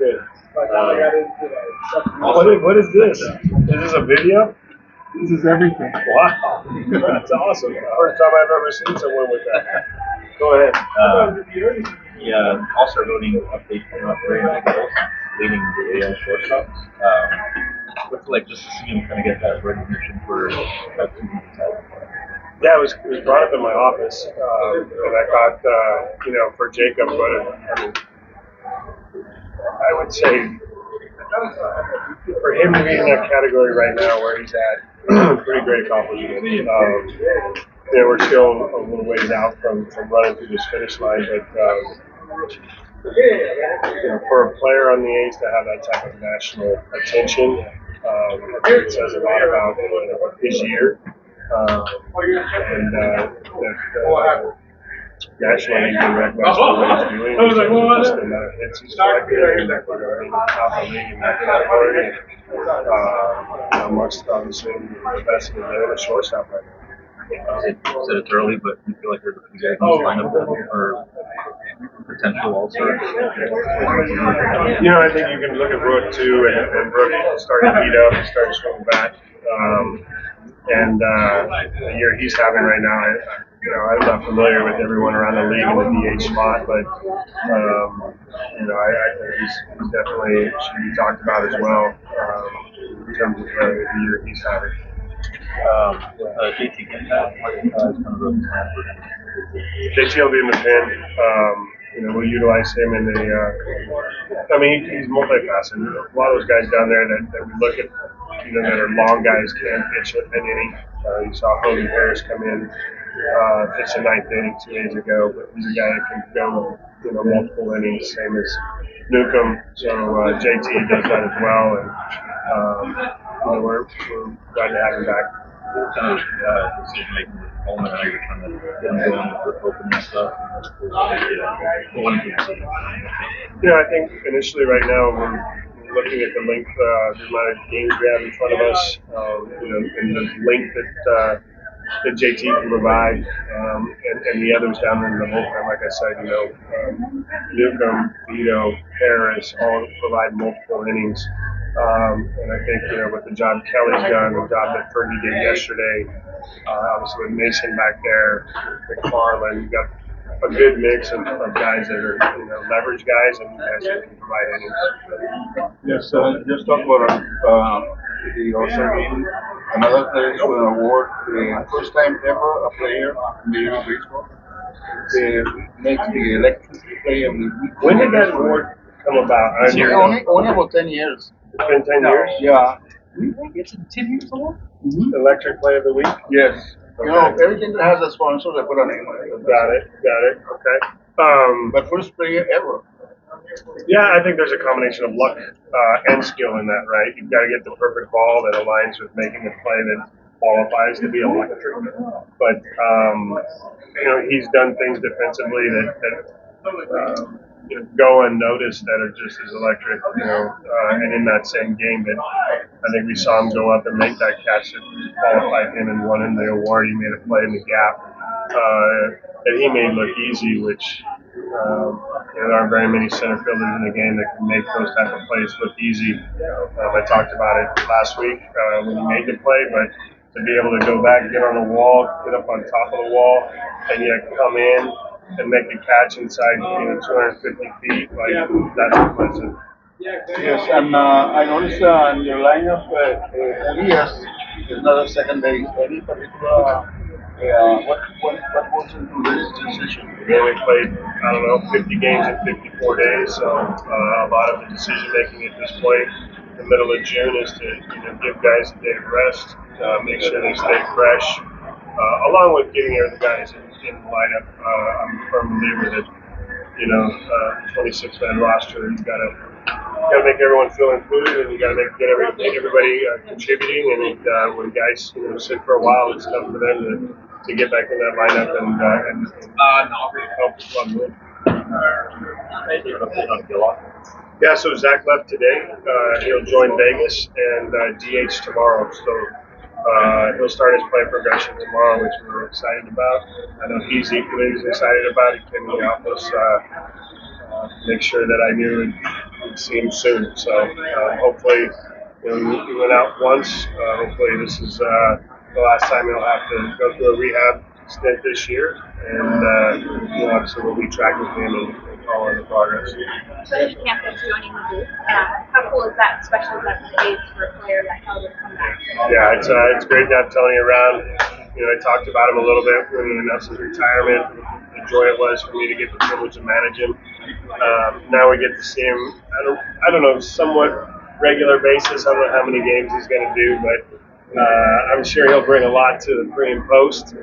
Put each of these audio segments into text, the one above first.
Good. What is this? Is this a video? This is everything. Wow, that's awesome. First time I've ever seen someone with that. Go ahead. All-star voting update came up very nice, leading the AL shortstops. What's it like just to see him kind of get that recognition for that season? Yeah, it was brought up in my office, and I thought, for Jacob, I would say for him to be in that category right now where he's at, pretty great accomplishment. We're still a little ways out from running through this finish line, but for a player on the A's to have that type of national attention, I think it says a lot about his year. Nationally, he's been recognized for what he's doing. Just the amount of hits he's collected, and top of the league in that category. Amongst obviously the best in the shortstop right now. You said it's early, but you feel like there's a few guys in this lineup or potential all-stars? I think you can look at Rook too, and Rook started to heat up and started to swing back. The year he's having right now, I'm not familiar with everyone around the league in the DH spot, but I think he's definitely should be talked about as well in terms of the year he's having. JT getting that, it's kind of a plan for him. JT will be in the pen. We'll utilize him in the. He's multifaceted. A lot of those guys down there that we look at, that are long guys can pitch an inning. You saw Hogan Harris come in, pitch the ninth inning 2 days ago, but he's a guy that can go, multiple innings, same as Newcomb. So JT does that as well, and we're glad to have him back. What kind of decision making with Coleman? I know you're trying to get him going with opening stuff. I think initially right now we're looking at the length, the amount of games we have in front of us, and the length that JT can provide, and the others down in the bullpen. Like I said, Newcomb, Vito, Harris all provide multiple innings. And I think, with the job Kelly's done, the job that Fergie did yesterday, obviously with Mason back there, McFarland, you've got a good mix of guys that are, leverage guys and guys that can provide innings. Yes, just talk about the All-Star game. Another player with an award, first time ever a player in the game of baseball makes the electric play of the week. When did that award come about? Only about 10 years. It's been 10 years? Yeah. It's 10 years old? Mm-hmm. Electric play of the week? Yes. Okay. Everything that has a sponsor, they put a name on it. Got it. Okay. But first player ever. Yeah, I think there's a combination of luck and skill in that, right? You've got to get the perfect ball that aligns with making a play that qualifies to be electric. But, he's done things defensively that go unnoticed that are just as electric, and in that same game that I think we saw him go up and make that catch that qualified him and won him the award. He made a play in the gap that he made look easy, which there aren't very many center fielders in the game that can make those type of plays look easy. I talked about it last week when he made the play, but to be able to go back, get on the wall, get up on top of the wall, and yet come in and make the catch inside 250 feet, that's impressive. Yes, and I noticed in your lineup, Urias is another second base. Any particular, what goes into this decision? We only played, 50 games in 54 days, so a lot of the decision making at this point, the middle of June, is to give guys a day of rest, make sure they stay fresh, along with getting other guys in the lineup. I'm a firm believer that 26-man roster, you've got to make everyone feel included, and you got to get everybody contributing. And when guys sit for a while, it's tough for them to get back in that lineup and help the club win. Yeah, so Zach left today. He'll join Vegas and DH tomorrow. So he'll start his play progression tomorrow, which we're excited about. I know he's equally as excited about it. He came in the office, make sure that I knew we'd see him soon. So hopefully, we went out once. Hopefully, this is the last time he'll have to go through a rehab stint this year, and obviously we'll be tracking him and following the progress. Training camp is joining the booth. How cool is that, especially as that is for a player that held a comeback? Yeah, it's great to have Tony around. I talked about him a little bit when he announced his retirement. The joy it was for me to get the privilege to manage him. Now we get to see him. I don't know, somewhat regular basis. I don't know how many games he's going to do, but I'm sure he'll bring a lot to the pre and post.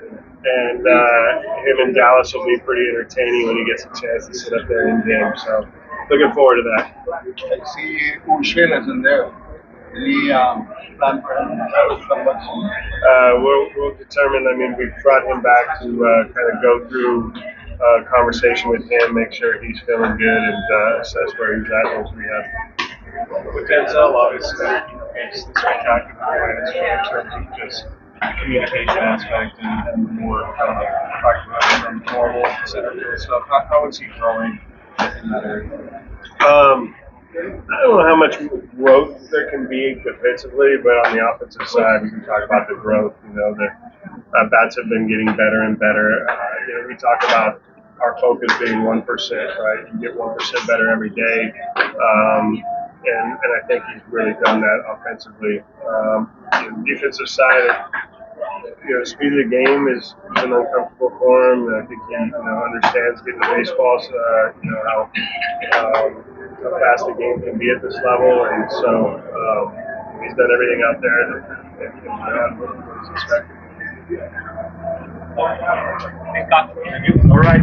And him and Dallas will be pretty entertaining when he gets a chance to sit up there in game. So looking forward to that. I see Ushel is in there. Any plan for him? We'll determine. I mean, we've brought him back to kind of go through a conversation with him, make sure he's feeling good, and assess where he's at in his rehab. With Denzel, obviously, it's spectacular plans in terms of just the communication aspect and the more practical and normal center field stuff. How is he growing in that area? I don't know how much growth there can be defensively, but on the offensive side, we can talk about the growth. The bats have been getting better and better. We talk about our focus being 1%, right? You get 1% better every day, and I think he's really done that offensively. The defensive side, speed of the game is an uncomfortable for him. I think he understands getting the baseballs. How fast the game can be at this level, and so he's done everything out there that was expected. All right.